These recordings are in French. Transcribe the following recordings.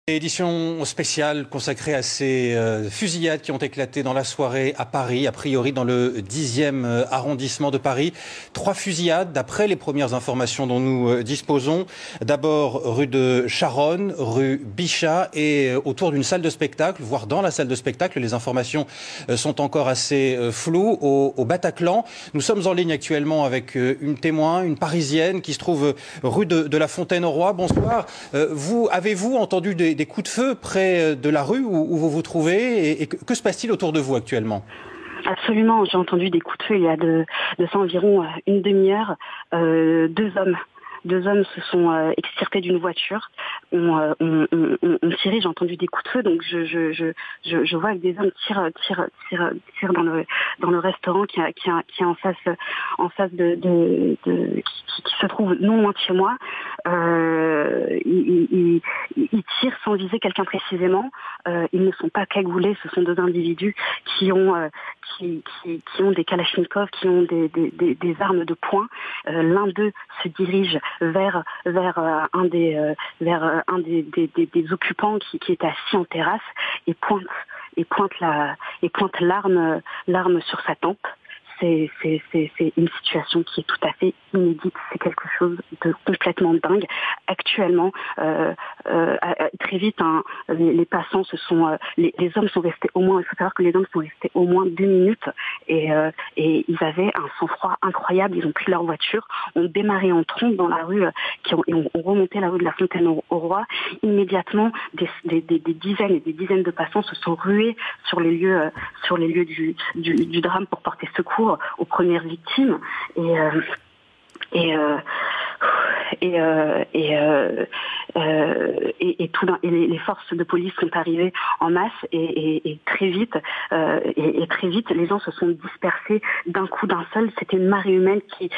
Édition spéciale consacrée à ces fusillades qui ont éclaté dans la soirée à Paris, a priori dans le 10e arrondissement de Paris. 3 fusillades d'après les premières informations dont nous disposons. D'abord rue de Charonne, rue Bichat et autour d'une salle de spectacle, voire dans la salle de spectacle. Les informations sont encore assez floues au Bataclan. Nous sommes en ligne actuellement avec une témoin, une Parisienne qui se trouve rue de la Fontaine-au-Roi. Bonsoir. Avez-vous entendu des coups de feu près de la rue où vous vous trouvez et que se passe-t-il autour de vous actuellement? Absolument, j'ai entendu des coups de feu il y a de ça environ une demi-heure. Deux hommes se sont extirpés d'une voiture, ont tiré, j'ai entendu des coups de feu, donc je vois que des hommes tirent dans le restaurant qui est en face qui se trouve non loin de chez moi. Ils tirent sans viser quelqu'un précisément. Ils ne sont pas cagoulés, ce sont 2 individus qui ont des kalachnikovs, qui ont des armes de poing. L'un d'eux se dirige vers un des occupants qui est assis en terrasse et pointe l'arme sur sa tempe. C'est une situation qui est tout à fait inédite, c'est quelque chose de complètement dingue. Actuellement, très vite, les passants les hommes sont restés il faut savoir que les hommes sont restés au moins 2 minutes et ils avaient un sang-froid incroyable. Ils ont pris leur voiture, ont démarré en trombe dans la rue, ont remonté la rue de la Fontaine-au-Roi. Immédiatement, des dizaines et des dizaines de passants se sont rués sur les lieux du drame pour porter secours aux premières victimes les forces de police sont arrivées en masse et très vite les gens se sont dispersés d'un coup d'un seul. C'était une marée humaine qui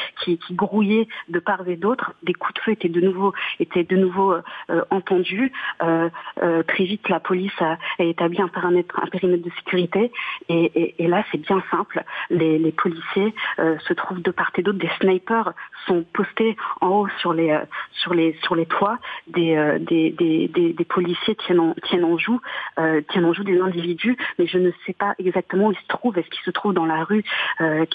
grouillait de part et d'autre. Des coups de feu étaient de nouveau entendus. Très vite la police a établi un périmètre de sécurité et là c'est bien simple. Les policiers se trouvent de part et d'autre. Des snipers sont postés en haut sur les toits. Des policiers tiennent en joue des individus, mais je ne sais pas exactement où ils se trouvent. Est-ce qu'ils se trouvent dans la rue la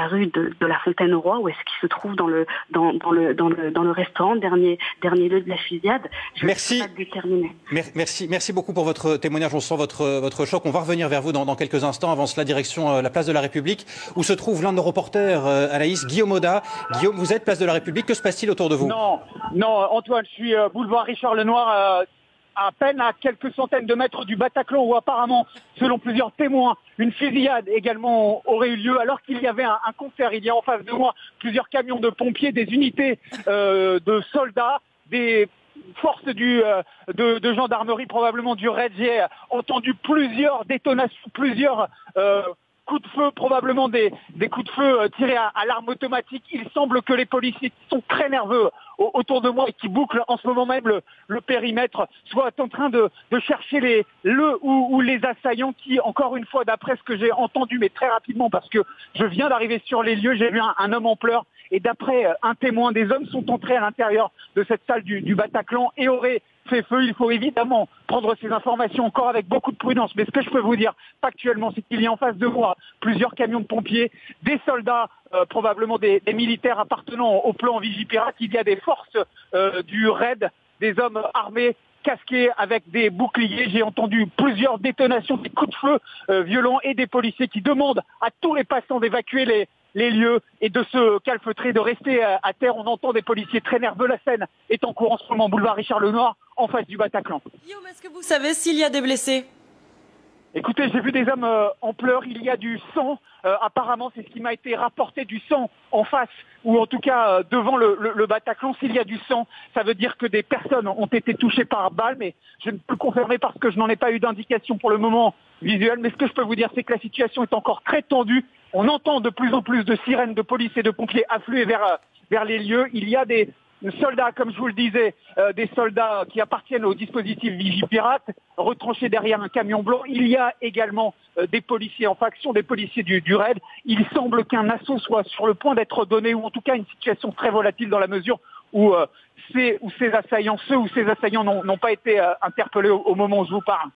rue de la Fontaine-au-Roi, ou est-ce qu'ils se trouvent dans le restaurant, dernier lieu de la fusillade? Je ne sais pas déterminer. Merci beaucoup pour votre témoignage. On sent votre choc. On va revenir vers vous dans quelques instants. Avant cela, direction la place de la République, où se trouve l'un de nos reporters, Anaïs, Guillaume Oda. Guillaume, vous êtes place de la République. Que se passe-t-il autour de vous? Non, Antoine, je suis boulevard Richard Lenoir, à peine à quelques centaines de mètres du Bataclan, où apparemment, selon plusieurs témoins, une fusillade également aurait eu lieu, alors qu'il y avait un concert. Il y a en face de moi plusieurs camions de pompiers, des unités de soldats, des forces de gendarmerie, probablement du RAID. J'ai entendu plusieurs détonations, plusieurs coups de feu, probablement des coups de feu tirés à l'arme automatique. Il semble que les policiers qui sont très nerveux autour de moi et qui bouclent en ce moment même le périmètre soient en train de chercher les assaillants qui, encore une fois, d'après ce que j'ai entendu, mais très rapidement, parce que je viens d'arriver sur les lieux, j'ai vu un homme en pleurs, et d'après un témoin, des hommes sont entrés à l'intérieur de cette salle du Bataclan et auraient fait feu. Il faut évidemment prendre ces informations encore avec beaucoup de prudence. Mais ce que je peux vous dire factuellement, c'est qu'il y a en face de moi plusieurs camions de pompiers, des soldats, probablement des militaires appartenant au plan Vigipirate. Il y a des forces du RAID, des hommes armés, casqués avec des boucliers. J'ai entendu plusieurs détonations, des coups de feu violents, et des policiers qui demandent à tous les passants d'évacuer les lieux et de se calfeutrer, de rester à terre. On entend des policiers très nerveux. La scène est en cours en ce moment, boulevard Richard Lenoir, en face du Bataclan. Guillaume, est-ce que vous savez s'il y a des blessés? Écoutez, j'ai vu des hommes en pleurs, il y a du sang, apparemment c'est ce qui m'a été rapporté, du sang en face, ou en tout cas devant le Bataclan. S'il y a du sang, ça veut dire que des personnes ont été touchées par balle, mais je ne peux le confirmer parce que je n'en ai pas eu d'indication pour le moment visuelle. Mais ce que je peux vous dire, c'est que la situation est encore très tendue. On entend de plus en plus de sirènes de police et de pompiers affluer vers les lieux. Il y a des soldats, comme je vous le disais, des soldats qui appartiennent au dispositif Vigipirate, retranchés derrière un camion blanc. Il y a également des policiers en faction, des policiers du RAID. Il semble qu'un assaut soit sur le point d'être donné, ou en tout cas une situation très volatile, dans la mesure où ces assaillants n'ont pas été interpellés au moment où je vous parle.